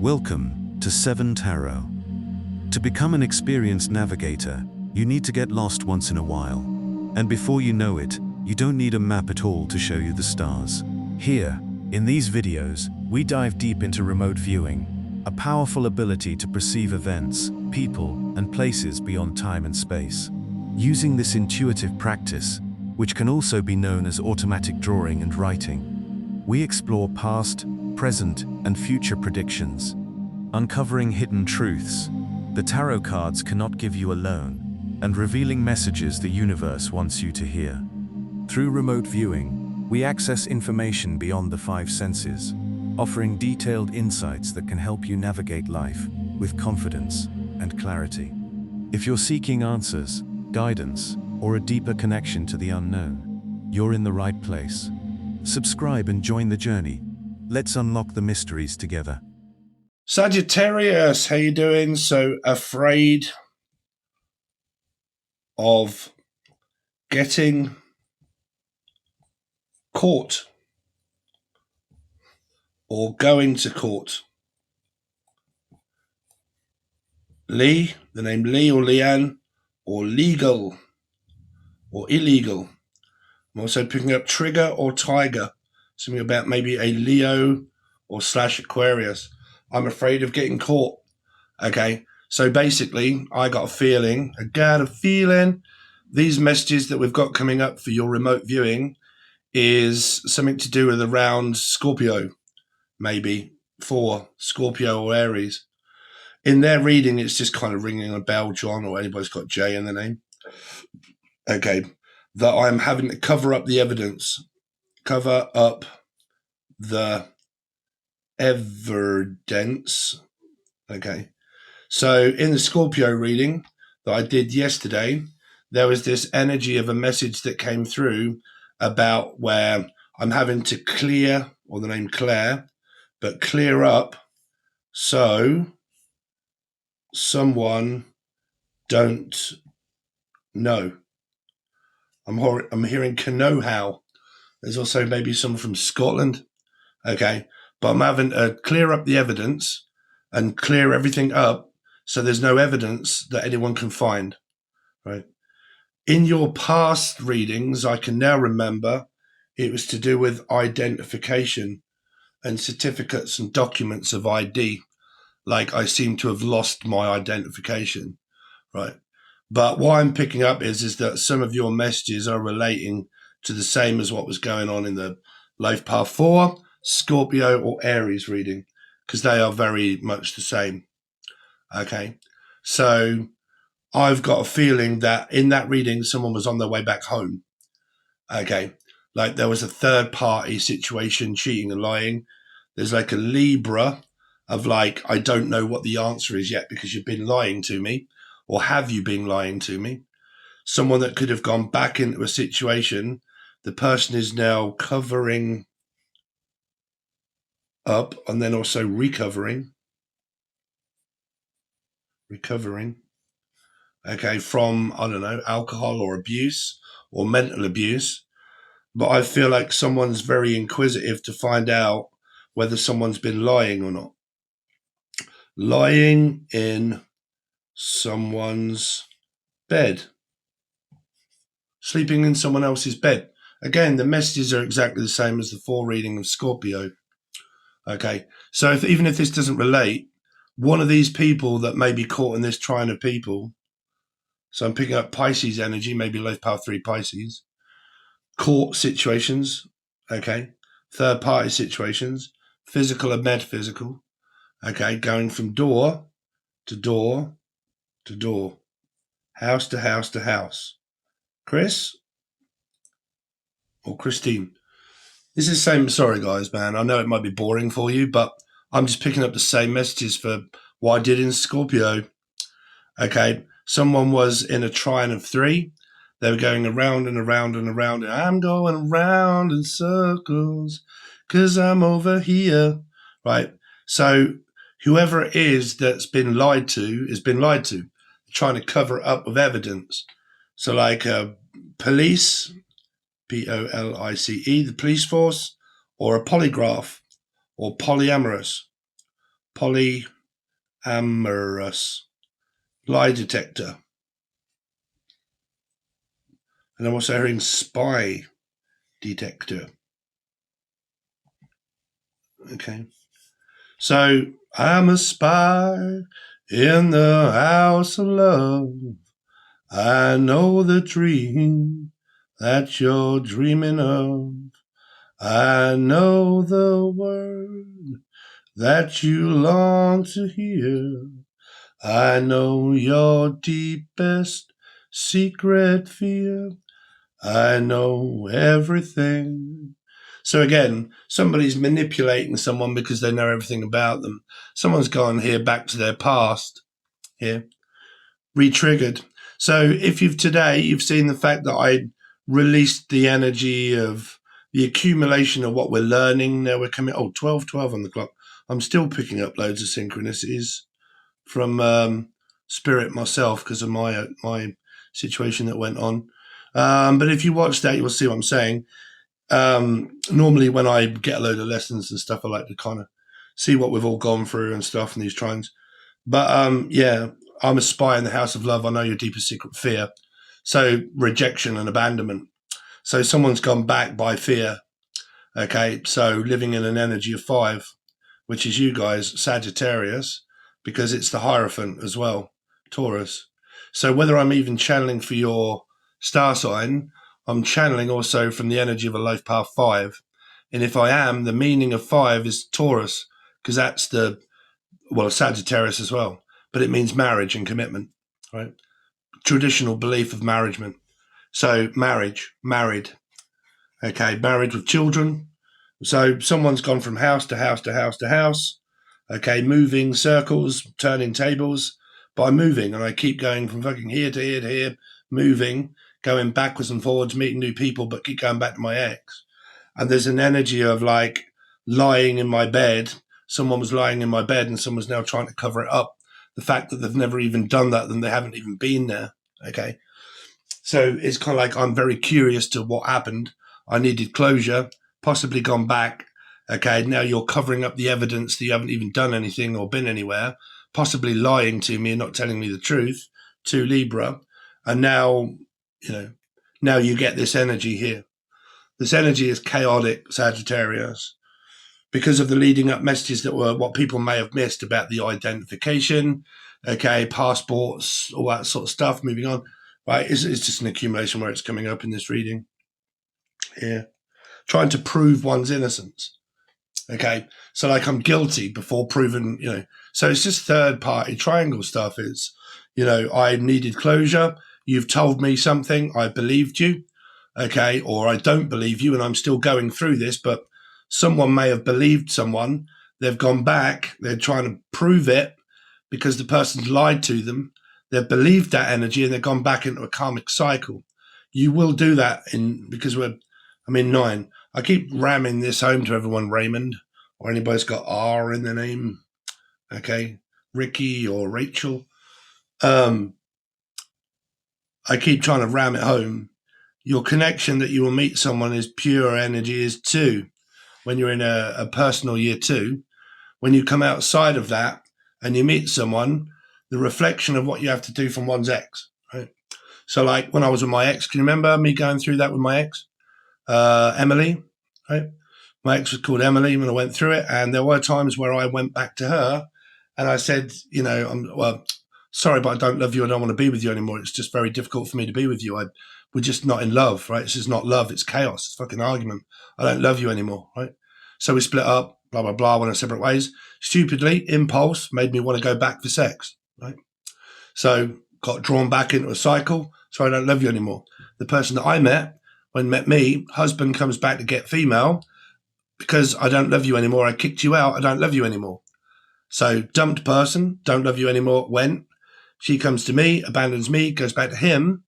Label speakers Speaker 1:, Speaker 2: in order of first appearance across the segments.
Speaker 1: Welcome to 7 Tarot. To become an experienced navigator, you need to get lost once in a while. And before you know it, you don't need a map at all to show you the stars. Here, in these videos, we dive deep into remote viewing, a powerful ability to perceive events, people, and places beyond time and space. Using this intuitive practice, which can also be known as automatic drawing and writing, we explore past, present, and future predictions, uncovering hidden truths the tarot cards cannot give you alone, and revealing messages the universe wants you to hear. Through remote viewing, we access information beyond the 5 senses, offering detailed insights that can help you navigate life with confidence and clarity. If you're seeking answers, guidance, or a deeper connection to the unknown, you're in the right place. Subscribe and join the journey. Let's unlock the mysteries together.
Speaker 2: Sagittarius, how you doing? So afraid of getting caught or going to court. Lee, the name Lee or Leanne, or legal or illegal. I'm also picking up trigger or tiger, something about maybe a Leo or / Aquarius. I'm afraid of getting caught. Okay, so basically, I got a feeling, these messages that we've got coming up for your remote viewing is something to do with around Scorpio, maybe for Scorpio or Aries. In their reading, it's just kind of ringing a bell, John, or anybody's got J in the name. Okay, that I'm having to cover up the evidence, cover up the evidence. Okay, so in the Scorpio reading that I did yesterday, there was this energy of a message that came through about where I'm having to clear, or the name Claire, but clear up so someone don't know. I'm hearing can know how. There's also maybe someone from Scotland. Okay, but I'm having to clear up the evidence and clear everything up so there's no evidence that anyone can find, right? In your past readings, I can now remember it was to do with identification and certificates and documents of ID. Like I seem to have lost my identification, right? But what I'm picking up is that some of your messages are relating to the same as what was going on in the Life Path 4, Scorpio or Aries reading, because they are very much the same. Okay, so I've got a feeling that in that reading, someone was on their way back home. Okay, like there was a third party situation, cheating and lying. There's like a Libra of like, I don't know what the answer is yet because you've been lying to me. Or have you been lying to me? Someone that could have gone back into a situation. The person is now covering up and then also recovering, okay, from, I don't know, alcohol or abuse or mental abuse. But I feel like someone's very inquisitive to find out whether someone's been lying or not. Lying in someone's bed. Sleeping in someone else's bed. Again, the messages are exactly the same as the 4 reading of Scorpio. Okay, so even if this doesn't relate, one of these people that may be caught in this trine of people, so I'm picking up Pisces energy, maybe Life Path 3 Pisces, court situations, okay, third party situations, physical and metaphysical, okay, going from door to door to door, house to house to house. Chris or Christine? This is the same. Sorry, guys, man. I know it might be boring for you, but I'm just picking up the same messages for what I did in Scorpio. Okay. Someone was in a trine of 3. They were going around and around and around. I'm going around in circles because I'm over here. Right. So whoever it is that's been lied to has been lied to, trying to cover it up with evidence. So like police, Police, the police force, or a polygraph, or polyamorous, polyamorous, lie detector. And I'm also hearing spy detector. Okay. So, I'm a spy in the house of love. I know the dream that you're dreaming of. I know the word that you long to hear. I know your deepest secret fear. I know everything. So again, somebody's manipulating someone because they know everything about them. Someone's gone here back to their past here, re-triggered. So if you've seen the fact that I released the energy of the accumulation of what we're learning. Now we're coming, 12:12 on the clock. I'm still picking up loads of synchronicities from spirit myself because of my situation that went on. But if you watch that, you'll see what I'm saying. Normally when I get a load of lessons and stuff, I like to kind of see what we've all gone through and stuff and these trines. But yeah, I'm a spy in the house of love. I know your deepest secret fear. So rejection and abandonment. So someone's gone back by fear. Okay, so living in an energy of 5, which is you guys, Sagittarius, because it's the Hierophant as well, Taurus. So whether I'm even channeling for your star sign, I'm channeling also from the energy of a life path 5. And if I am, the meaning of 5 is Taurus, because that's Sagittarius as well. But it means marriage and commitment, right? Traditional belief of marriage. So married. Okay, married with children. So someone's gone from house to house to house to house. Okay, moving circles, turning tables by moving. And I keep going from fucking here to here to here, moving, going backwards and forwards, meeting new people, but keep going back to my ex. And there's an energy of like lying in my bed. Someone was lying in my bed and someone's now trying to cover it up. The fact that they've never even done that and they haven't even been there. Okay. So it's kind of like I'm very curious to what happened. I needed closure, possibly gone back. Okay, now you're covering up the evidence that you haven't even done anything or been anywhere, possibly lying to me and not telling me the truth to Libra. And now, now you get this energy here. This energy is chaotic, Sagittarius, because of the leading up messages that were what people may have missed about the identification, okay, passports, all that sort of stuff, moving on. Right, it's just an accumulation where it's coming up in this reading here. Trying to prove one's innocence. Okay, so like I'm guilty before proven, So it's just third party triangle stuff. It's, I needed closure. You've told me something. I believed you. Okay, or I don't believe you and I'm still going through this, but someone may have believed someone. They've gone back. They're trying to prove it because the person's lied to them. They've believed that energy and they've gone back into a karmic cycle. You will do that because I'm in 9. I keep ramming this home to everyone, Raymond, or anybody's got R in their name. Okay, Ricky or Rachel. I keep trying to ram it home. Your connection that you will meet someone is pure energy is 2. When you're in a personal year 2, when you come outside of that and you meet someone, the reflection of what you have to do from one's ex, right? So like when I was with my ex, can you remember me going through that with my ex? Emily, right? My ex was called Emily when I went through it. And there were times where I went back to her and I said, I'm sorry, but I don't love you. I don't want to be with you anymore. It's just very difficult for me to be with you. We're just not in love, right? This is not love. It's chaos. It's fucking argument. I don't love you anymore, right? So we split up, blah, blah, blah, went our separate ways. Stupidly, impulse made me want to go back for sex, right? So got drawn back into a cycle. So I don't love you anymore. The person that I met, met me, husband comes back to get female because I don't love you anymore. I kicked you out. I don't love you anymore. So dumped person, don't love you anymore, went. She comes to me, abandons me, goes back to him.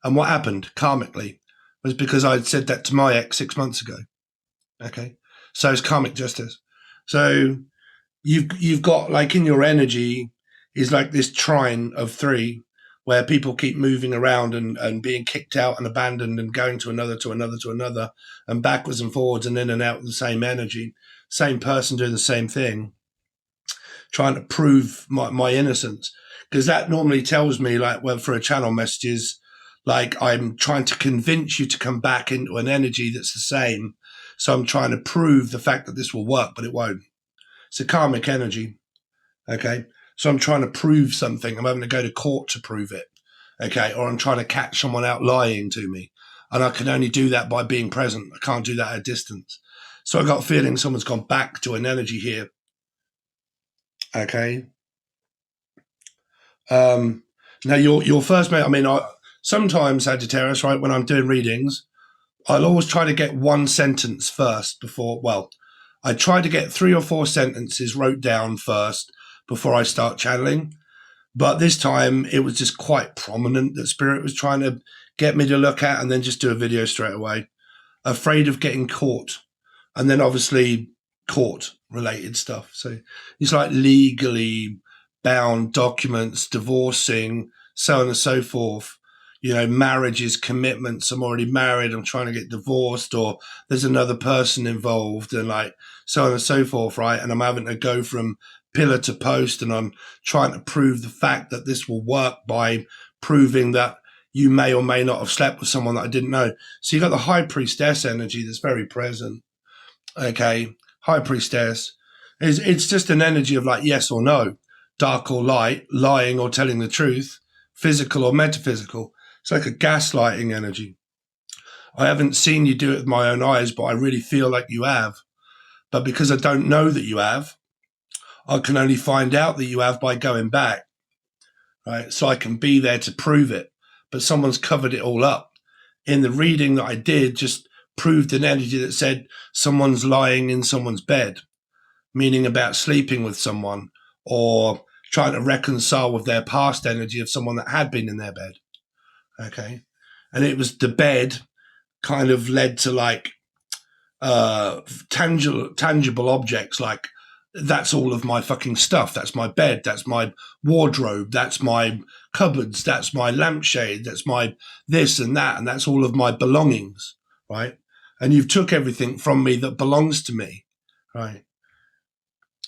Speaker 2: And what happened karmically was because I'd said that to my ex 6 months ago. Okay. So it's karmic justice. So you've got like in your energy is like this trine of 3 where people keep moving around and being kicked out and abandoned and going to another, to another, to another, and backwards and forwards and in and out of the same energy, same person doing the same thing, trying to prove my innocence. Because that normally tells me, like, well, for a channel messages, like, I'm trying to convince you to come back into an energy that's the same. So I'm trying to prove the fact that this will work, but it won't. It's a karmic energy. Okay. So I'm trying to prove something. I'm having to go to court to prove it. Okay. Or I'm trying to catch someone out lying to me. And I can only do that by being present. I can't do that at a distance. So I got a feeling someone's gone back to an energy here. Okay. Now your first mate, I mean, sometimes Sagittarius, right, when I'm doing readings, I'll always try to get one sentence first before, well, I try to get 3 or 4 sentences wrote down first before I start channeling. But this time it was just quite prominent that Spirit was trying to get me to look at and then just do a video straight away. Afraid of getting caught. And then obviously court related stuff. So it's like legally bound documents, divorcing, so on and so forth. You know, marriages, commitments. I'm already married. I'm trying to get divorced, or there's another person involved, and like so on and so forth, right? And I'm having to go from pillar to post, and I'm trying to prove the fact that this will work by proving that you may or may not have slept with someone that I didn't know. So you got the High Priestess energy that's very present. Okay, High Priestess it's just an energy of like yes or no, dark or light, lying or telling the truth, physical or metaphysical. It's like a gaslighting energy. I haven't seen you do it with my own eyes, but I really feel like you have. But because I don't know that you have, I can only find out that you have by going back, right? So I can be there to prove it. But someone's covered it all up. In the reading that I did, just proved an energy that said someone's lying in someone's bed, meaning about sleeping with someone or trying to reconcile with their past energy of someone that had been in their bed. Okay. And it was the bed kind of led to like tangible objects, like that's all of my fucking stuff. That's my bed. That's my wardrobe. That's my cupboards. That's my lampshade. That's my this and that. And that's all of my belongings, right? And you've took everything from me that belongs to me, right?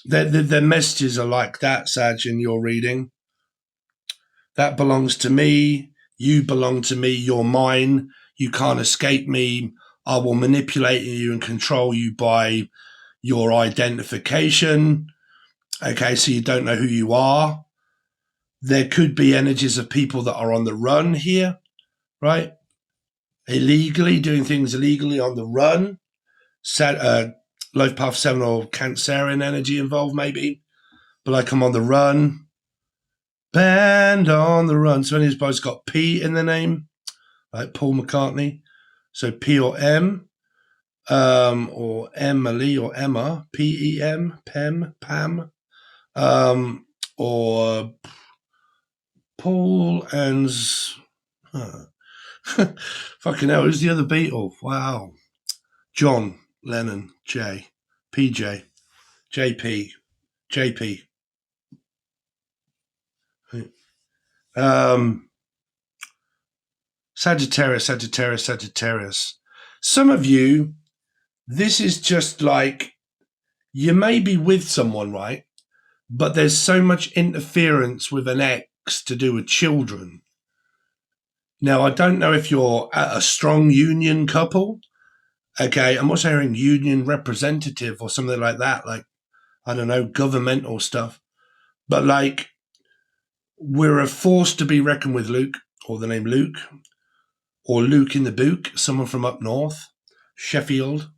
Speaker 2: Their messages are like that, Sag, in your reading. That belongs to me. You belong to me. You're mine. You can't escape me. I will manipulate you and control you by your identification. Okay, so you don't know who you are. There could be energies of people that are on the run here, right? Illegally, doing things illegally on the run. Life Path 7 or Cancerian energy involved maybe. But like I'm on the run. Band on the run. So anybody's got P in the name, like Paul McCartney. So P or M, or Emily or Emma, P-E-M, Pam, or Paul and fucking hell, who's the other Beatle? Wow. John Lennon, J, PJ, JP, JP. Sagittarius. Some of you, this is just like, you may be with someone, right? But there's so much interference with an ex to do with children. Now, I don't know if you're at a strong union couple. Okay, I'm also hearing union representative or something like that, like, I don't know, governmental stuff. But like, we're a force to be reckoned with, Luke, or the name Luke, or Luke in the Book, someone from up north, Sheffield,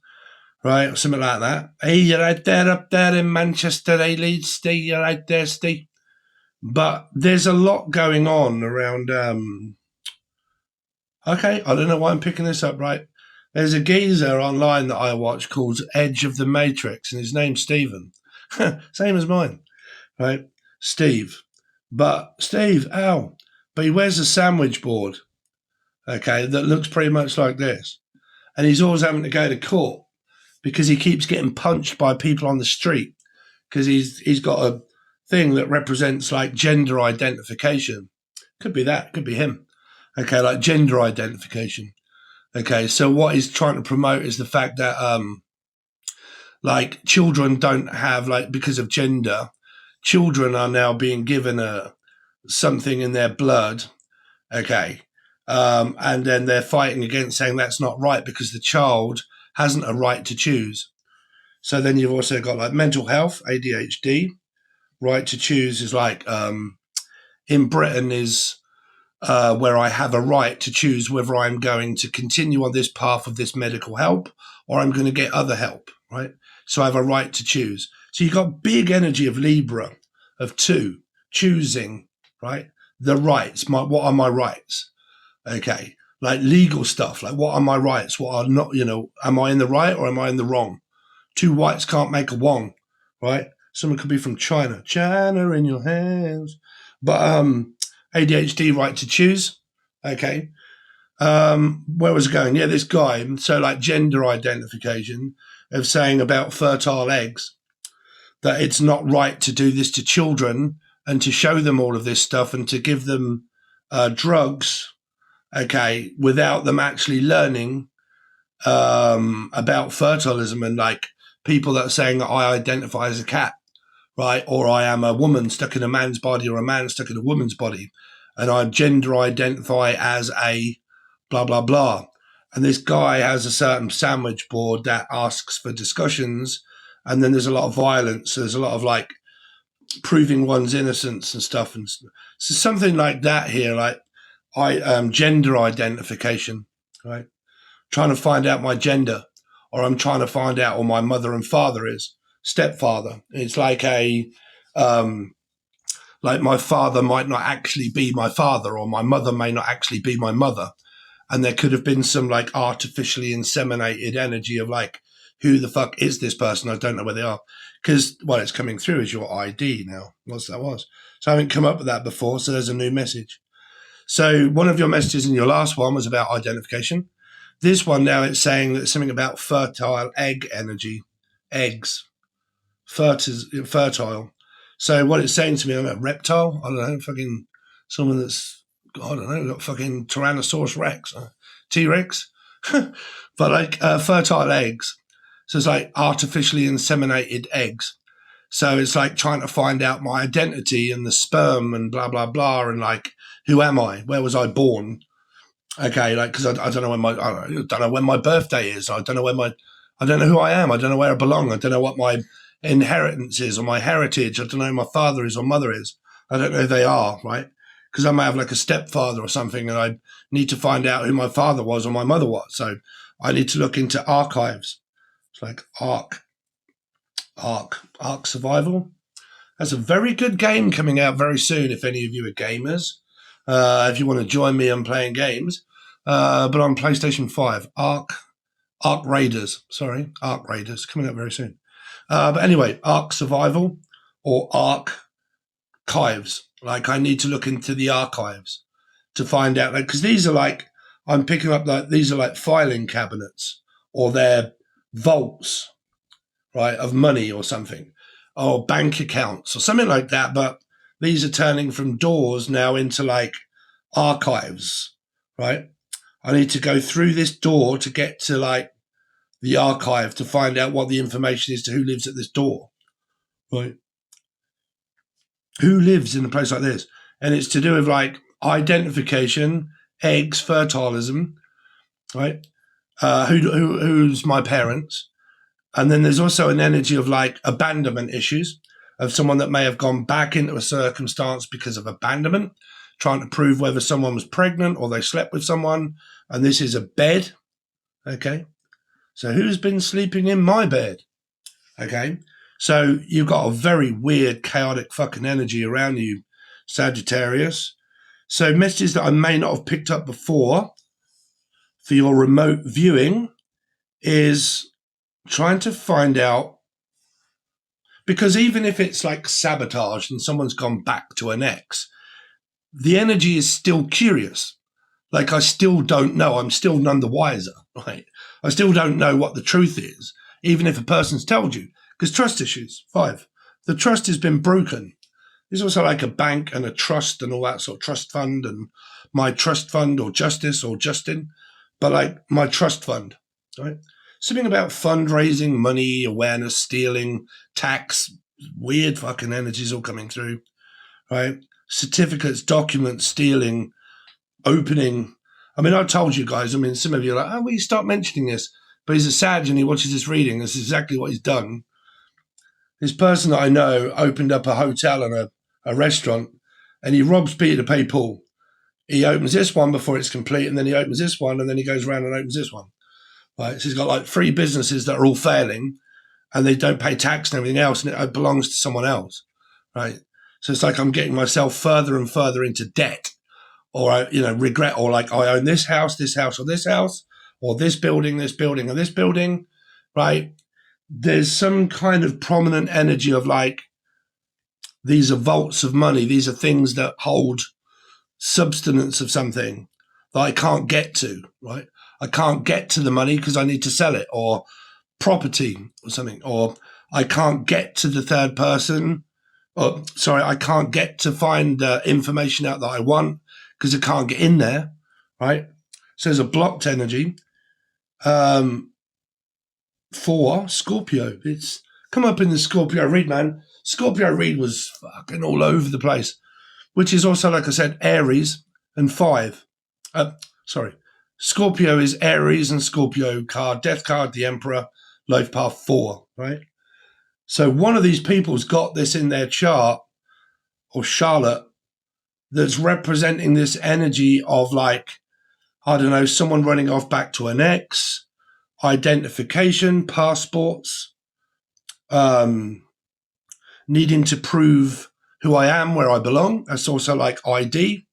Speaker 2: right, or something like that. Hey, you're right there, up there in Manchester, hey, Leeds, Steve, you're right there, Steve. But there's a lot going on around, okay, I don't know why I'm picking this up, right? There's a geezer online that I watch called Edge of the Matrix, and his name's Stephen. Same as mine, right? Steve. But Steve, ow. But he wears a sandwich board, okay, that looks pretty much like this. And he's always having to go to court because he keeps getting punched by people on the street because he's got a thing that represents like gender identification. Could be that, could be him. Okay, like gender identification. Okay, so what he's trying to promote is the fact that like children don't have, like, because of gender, children are now being given something in their blood, okay, and then they're fighting against saying that's not right because the child hasn't a right to choose. So then you've also got like mental health, ADHD. Right to choose is like in Britain is where I have a right to choose whether I'm going to continue on this path of this medical help or I'm going to get other help, right? So I have a right to choose. So you've got big energy of Libra, of 2, choosing, right? The rights, what are my rights? Okay, like legal stuff, like what are my rights? What are not, am I in the right or am I in the wrong? 2 whites can't make a wrong, right? Someone could be from China. China in your hands. But ADHD, right to choose. Okay. Where was it going? Yeah, this guy. So like gender identification of saying about fertile eggs, that it's not right to do this to children and to show them all of this stuff and to give them drugs, okay, without them actually learning about fertilism and like people that are saying that I identify as a cat, right? Or I am a woman stuck in a man's body or a man stuck in a woman's body. And I gender identify as a blah, blah, blah. And this guy has a certain sandwich board that asks for discussions. And then there's a lot of violence. There's a lot of like proving one's innocence and stuff. And so something like that here, like gender identification, right? Trying to find out my gender, or I'm trying to find out who my mother and father is. Stepfather. It's like like my father might not actually be my father, or my mother may not actually be my mother. And there could have been some like artificially inseminated energy of like, who the fuck is this person? I don't know where they are. Because what it's coming through is your ID now. What's that was? So I haven't come up with that before. So there's a new message. So one of your messages in your last one was about identification. This one now it's saying that something about fertile egg energy, eggs, fertile. So what it's saying to me, I'm a reptile. I don't know, fucking someone that's, I don't know, got fucking Tyrannosaurus Rex, T-Rex, but like fertile eggs. So it's like artificially inseminated eggs. So it's like trying to find out my identity and the sperm and blah, blah, blah. And like, who am I? Where was I born? Okay, like, because I don't know when I don't know when my birthday is. I don't know I don't know who I am. I don't know where I belong. I don't know what my inheritance is or my heritage. I don't know who my father is or mother is. I don't know who they are, right? Because I may have like a stepfather or something, and I need to find out who my father was or my mother was. So I need to look into archives. It's like Ark Survival. That's a very good game coming out very soon. If any of you are gamers, if you want to join me on playing games, but on PlayStation 5, Ark Raiders coming out very soon. But anyway, Ark Survival or Archives. Like I need to look into the archives to find out, like, because these are like, I'm picking up like, these are like filing cabinets or they're vaults, right, of money or something, or bank accounts or something like that. But these are turning from doors now into like archives, right? I need to go through this door to get to like the archive to find out what the information is to who lives at this door, right? Who lives in a place like this? And it's to do with like identification, eggs, fertilism, right? Who's my parents? And then there's also an energy of like abandonment issues of someone that may have gone back into a circumstance because of abandonment, trying to prove whether someone was pregnant or they slept with someone. And this is a bed. Okay. So who's been sleeping in my bed? Okay. So you've got a very weird, chaotic fucking energy around you, Sagittarius. So messages that I may not have picked up before for your remote viewing is trying to find out, because even if it's like sabotage and someone's gone back to an ex, the energy is still curious. Like I still don't know. I'm still none the wiser, right? I still don't know what the truth is, even if a person's told you. Because trust issues, 5. The trust has been broken. There's also like a bank and a trust and all that sort of trust fund and my trust fund or Justice or Justin, but like my trust fund, right? Something about fundraising, money, awareness, stealing, tax, weird fucking energies all coming through, right? Certificates, documents, stealing, opening. I mean, I told you guys, I mean, some of you are like, oh, well, you start mentioning this. But he's a Sag and he watches this reading. This is exactly what he's done. This person that I know opened up a hotel and a restaurant, and he robs Peter to pay Paul. He opens this one before it's complete, and then he opens this one, and then he goes around and opens this one. Right? So he's got like 3 businesses that are all failing, and they don't pay tax and everything else, and it belongs to someone else. Right? So it's like I'm getting myself further and further into debt, or regret, or like I own this house, or this house, or this building, and this building. Right? There's some kind of prominent energy of like, these are vaults of money. These are things that hold substance of something that I can't get to, right? I can't get to the money because I need to sell it, or property or something, or I can't get to the third person. I can't get to find information out that I want because I can't get in there, right? So there's a blocked energy. For Scorpio, it's come up in the Scorpio read, man. Scorpio read was fucking all over the place, which is also, like I said, Aries and 5. Scorpio is Aries and Scorpio card, death card, the Emperor, life path 4, right? So one of these people's got this in their chart, or Charlotte, that's representing this energy of like, I don't know, someone running off back to an ex, identification, passports, needing to prove who I am, where I belong. That's also like ID.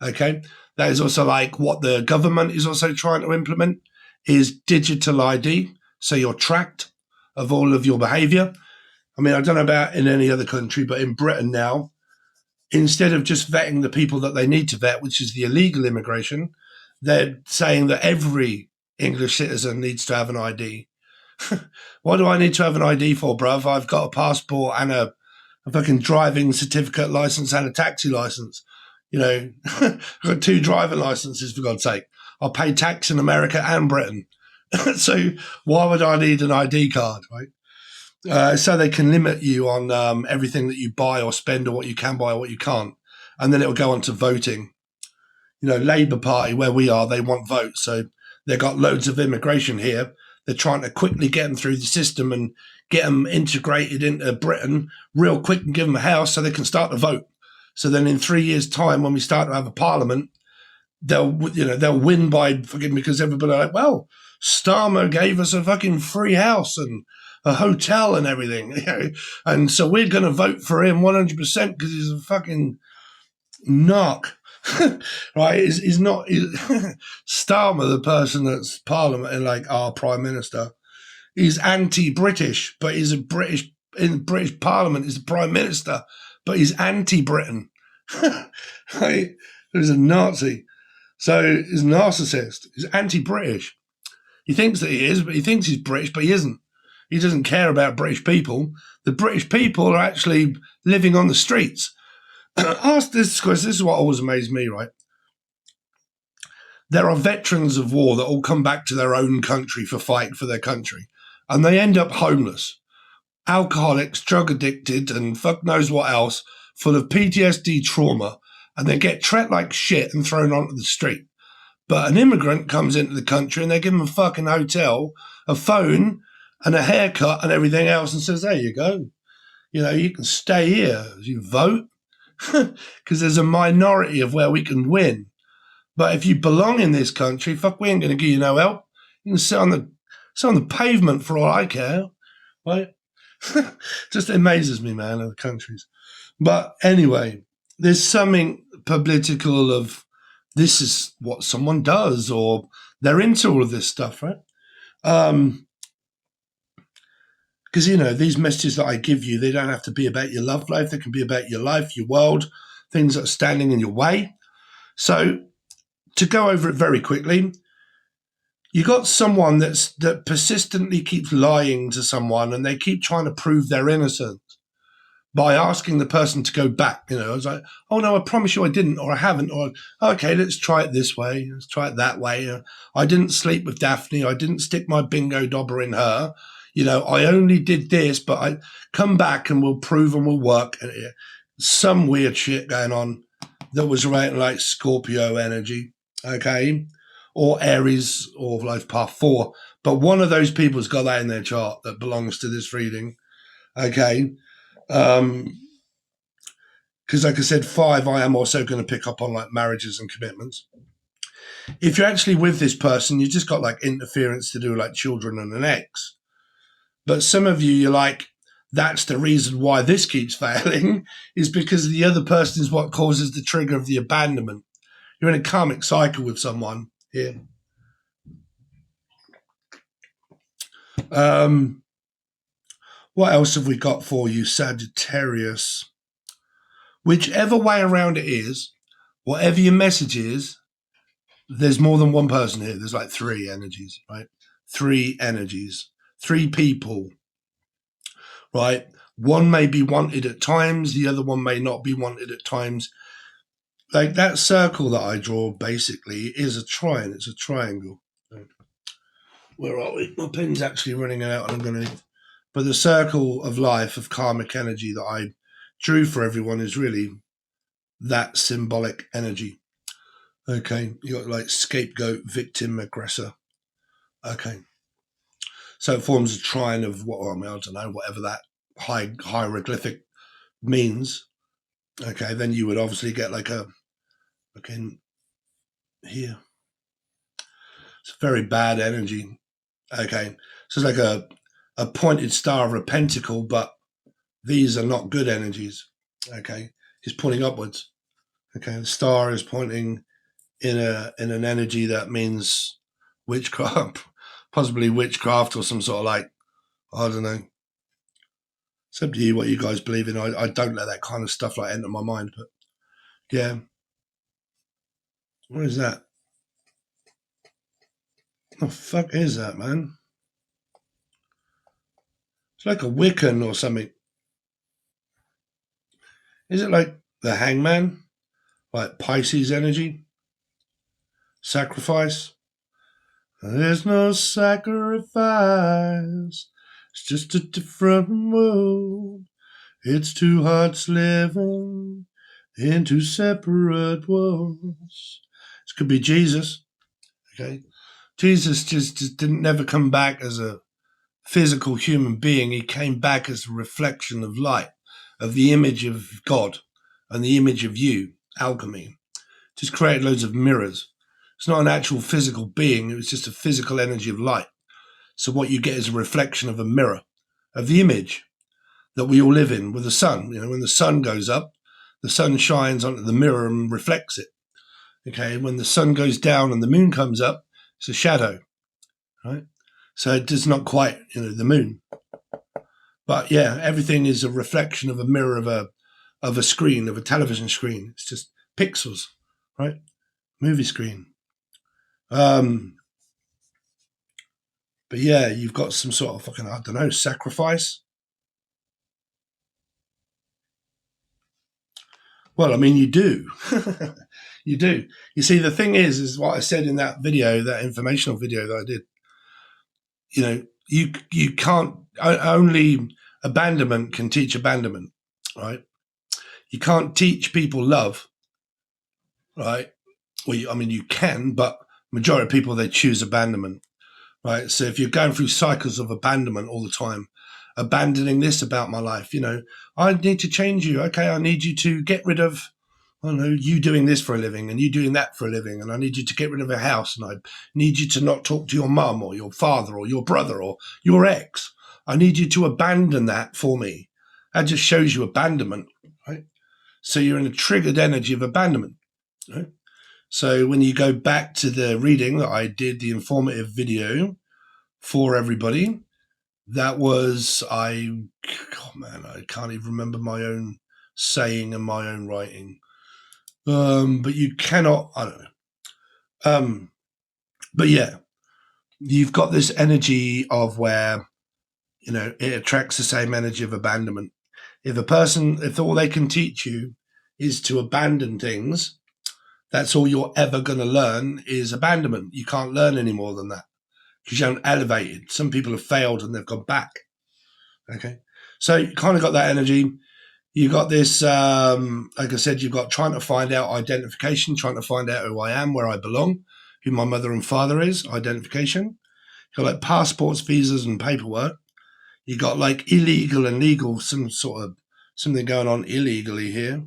Speaker 2: Okay. That is also like what the government is also trying to implement, is digital ID. So you're tracked of all of your behavior. I mean, I don't know about in any other country, but in Britain now, instead of just vetting the people that they need to vet, which is the illegal immigration, they're saying that every English citizen needs to have an ID. What do I need to have an ID for, bruv? I've got a passport and a fucking driving certificate license and a taxi license. I've got 2 driving licenses, for God's sake. I pay tax in America and Britain. So why would I need an ID card, right? So they can limit you on everything that you buy or spend, or what you can buy or what you can't. And then it will go on to voting. Labour Party, where we are, they want votes. So they've got loads of immigration here. They're trying to quickly get them through the system and get them integrated into Britain real quick and give them a house so they can start to vote. So then in 3 years' time, when we start to have a parliament, they'll win by fucking, because everybody like, well, Starmer gave us a fucking free house and a hotel and everything. And so we're going to vote for him 100% because he's a fucking narc. Right, is not Starmer, the person that's parliament and like our prime minister, he's anti-British, but he's in the British Parliament, he's the prime minister, but he's anti-Britain. Right? He's a Nazi, so he's a narcissist. He's anti-British. He thinks that he is, but he thinks he's British, but he isn't. He doesn't care about British people. The British people are actually living on the streets. Ask this question. This is what always amazed me, right? There are veterans of war that all come back to their own country for fighting for their country, and they end up homeless, alcoholics, drug addicted, and fuck knows what else, full of PTSD trauma, and they get treated like shit and thrown onto the street. But an immigrant comes into the country and they give them a fucking hotel, a phone, and a haircut and everything else, and says, there you go. You can stay here. You vote. Because there's a minority of where we can win. But if you belong in this country, fuck, we ain't going to give you no help. You can sit on the pavement for all I care, right? Just amazes me, man, other countries. But anyway, there's something political of this is what someone does, or they're into all of this stuff, right? Because, these messages that I give you, they don't have to be about your love life. They can be about your life, your world, things that are standing in your way. So to go over it very quickly, you got someone that persistently keeps lying to someone, and they keep trying to prove their innocence by asking the person to go back. It's like, oh, no, I promise you I didn't, or I haven't, or, okay, let's try it this way. Let's try it that way. I didn't sleep with Daphne. I didn't stick my bingo dobber in her. You know, I only did this, but I come back and we'll prove and we'll work. Some weird shit going on that was around like Scorpio energy, okay, or Aries or life path 4. But one of those people's got that in their chart that belongs to this reading, okay. Because like I said, 5, I am also going to pick up on like marriages and commitments. If you're actually with this person, you just got like interference to do like children and an ex. But some of you, you're like, that's the reason why this keeps failing, is because the other person is what causes the trigger of the abandonment. You're in a karmic cycle with someone here. What else have we got for you, Sagittarius? Whichever way around it is, whatever your message is, there's more than one person here. There's like 3 energies, right? 3 energies, 3 people, right? One may be wanted at times. The other one may not be wanted at times. Like that circle that I draw basically is a triangle. It's a triangle. Where are we? My pen's actually running out and I'm going to... But the circle of life, of karmic energy that I drew for everyone is really that symbolic energy. Okay, you got like scapegoat, victim, aggressor. Okay, so it forms a triangle of what, I mean, I don't know, whatever that hieroglyphic means. Okay, then you would obviously get like a, okay, here. It's a very bad energy. Okay, so it's like a pointed star of a pentacle, but these are not good energies. Okay, it's pointing upwards. Okay, the star is pointing in an energy that means witchcraft, possibly witchcraft or some sort of like, I don't know. It's up to you what you guys believe in. I don't let that kind of stuff like enter my mind, but yeah. What is that? What the fuck is that, man? It's like a Wiccan or something. Is it like the Hangman? Like Pisces energy? Sacrifice? There's no sacrifice. It's just a different world. It's 2 hearts living in 2 separate worlds. This could be Jesus. Okay. Jesus just didn't never come back as a physical human being. He came back as a reflection of light, of the image of God and the image of you, alchemy. Just created loads of mirrors. It's not an actual physical being. It was just a physical energy of light. So what you get is a reflection of a mirror, of the image that we all live in with the sun. You know, when the sun goes up, the sun shines onto the mirror and reflects it. Okay, when the sun goes down and the moon comes up, it's a shadow, right? So it does not quite, you know, the moon. But yeah, everything is a reflection of a mirror of a screen, of a television screen. It's just pixels, right? Movie screen. But yeah, you've got some sort of fucking, I don't know, sacrifice. Well, I mean, you do. You do. You see, the thing is what I said in that video, that informational video that I did. You know, you can't, only abandonment can teach abandonment, right? You can't teach people love, right? Well, I mean, you can, but majority of people, they choose abandonment, right? So if you're going through cycles of abandonment all the time, abandoning this about my life, you know, I need to change you. Okay, I need you to get rid of, I don't know, you doing this for a living and you doing that for a living, and I need you to get rid of a house, and I need you to not talk to your mum or your father or your brother or your ex. I need you to abandon that for me. That just shows you abandonment, right? So you're in a triggered energy of abandonment, right? So when you go back to the reading that I did, the informative video for everybody, that was, I can't even remember my own saying and my own writing. But you cannot, I don't know. But yeah, you've got this energy of where, you know, it attracts the same energy of abandonment. If all they can teach you is to abandon things, that's all you're ever going to learn is abandonment. You can't learn any more than that. because you haven't elevated. Some people have failed and they've gone back. Okay. So you kind of got that energy. You got this, like I said, you've got trying to find out identification, trying to find out who I am, where I belong, who my mother and father is, identification. You've got like passports, visas, and paperwork. You got like illegal and legal, something going on illegally here,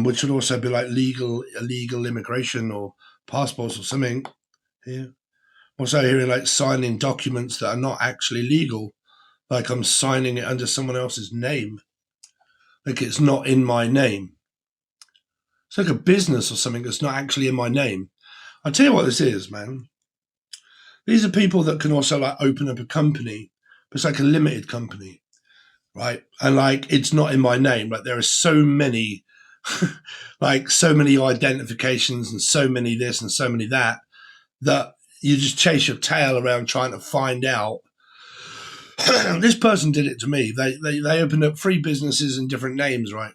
Speaker 2: which would also be like illegal immigration or passports or something here. Also hearing like signing documents that are not actually legal, like I'm signing it under someone else's name, like it's not in my name. It's like a business or something that's not actually in my name. I'll tell you what this is, man. These are people that can also like open up a company, but it's like a limited company, right? And like it's not in my name. Like there are so many, like so many identifications and so many this and so many that you just chase your tail around trying to find out. This person did it to me. They opened up 3 businesses in different names, right?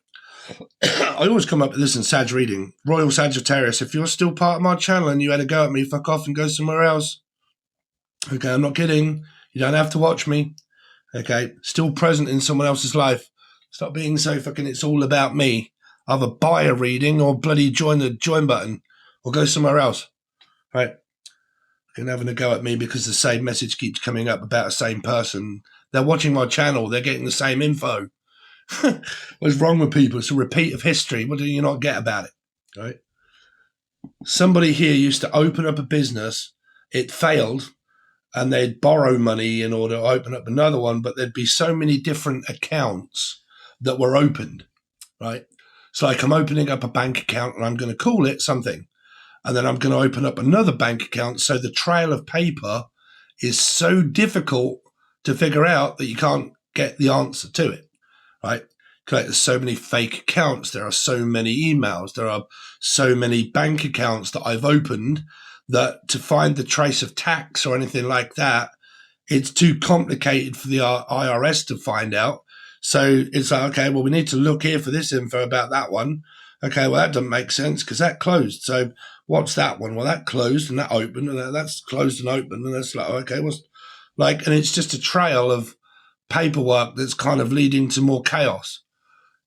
Speaker 2: I always come up with this in Sag reading. Royal Sagittarius, if you're still part of my channel and you had a go at me, fuck off and go somewhere else. Okay, I'm not kidding. You don't have to watch me. Okay, still present in someone else's life. Stop being so fucking it's all about me. Either buy a reading or bloody join the join button or go somewhere else. Right? And having a go at me because the same message keeps coming up about the same person. They're watching my channel. They're getting the same info. What's wrong with people? It's a repeat of history. What do you not get about it? Right? Somebody here used to open up a business. It failed. And they'd borrow money in order to open up another one. But there'd be so many different accounts that were opened. Right? It's like I'm opening up a bank account and I'm going to call it something. And then I'm going to open up another bank account. So the trail of paper is so difficult to figure out that you can't get the answer to it, right? Because there's so many fake accounts. There are so many emails. There are so many bank accounts that I've opened that to find the trace of tax or anything like that, it's too complicated for the IRS to find out. So it's like, okay, well, we need to look here for this info about that one. Okay, well, that doesn't make sense because that closed. So what's that one? Well, that closed and that opened and that's closed and opened. And that's like, okay, what's like, and it's just a trail of paperwork that's kind of leading to more chaos.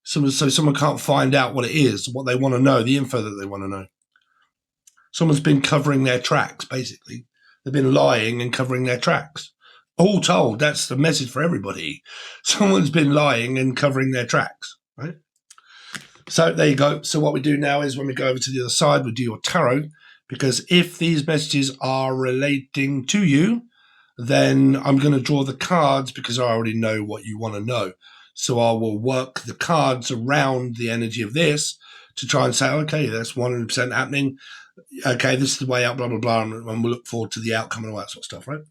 Speaker 2: So someone can't find out what it is, what they want to know, the info that they want to know. Someone's been covering their tracks, basically. They've been lying and covering their tracks. All told, that's the message for everybody. Someone's been lying and covering their tracks, right? So there you go. So what we do now is when we go over to the other side, we do your tarot, because if these messages are relating to you, then I'm going to draw the cards because I already know what you want to know. So I will work the cards around the energy of this to try and say, okay, that's 100% happening. Okay, this is the way out, blah, blah, blah, and we'll look forward to the outcome and all that sort of stuff, right?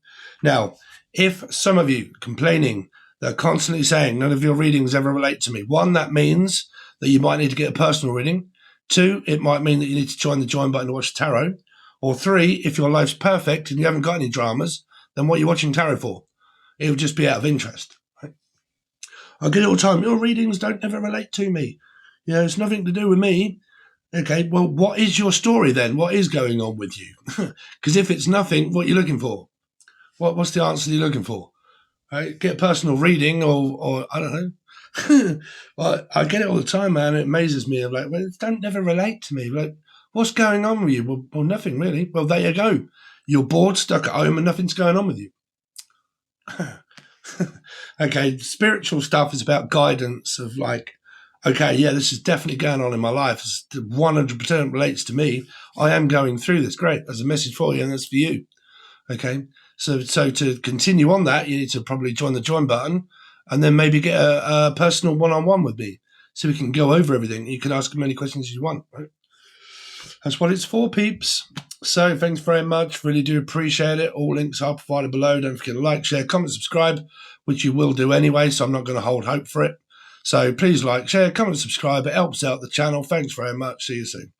Speaker 2: Now, if some of you complaining, they're constantly saying none of your readings ever relate to me. 1, that means that you might need to get a personal reading. 2, it might mean that you need to join the join button to watch tarot. Or 3, if your life's perfect and you haven't got any dramas, then what are you watching tarot for? It would just be out of interest. Right? I get it all the time. Your readings don't ever relate to me. Yeah, it's nothing to do with me. Okay, well, what is your story then? What is going on with you? Because if it's nothing, what are you looking for? What's the answer you're looking for? Right? Get a personal reading or I don't know. Well, I get it all the time, man. It amazes me. I'm like, well, it don't never relate to me. Like, what's going on with you? Well, nothing really. Well, there you go. You're bored, stuck at home, and nothing's going on with you. Okay, spiritual stuff is about guidance of like, okay, yeah, this is definitely going on in my life. It's 100% relates to me. I am going through this. Great. There's a message for you, and that's for you. Okay. So to continue on that, you need to probably join the join button and then maybe get a personal one-on-one with me so we can go over everything. You can ask as many questions as you want, right? That's what it's for, peeps. So thanks very much. Really do appreciate it. All links are provided below. Don't forget to like, share, comment, subscribe, which you will do anyway, so I'm not going to hold hope for it. So please like, share, comment, subscribe. It helps out the channel. Thanks very much. See you soon.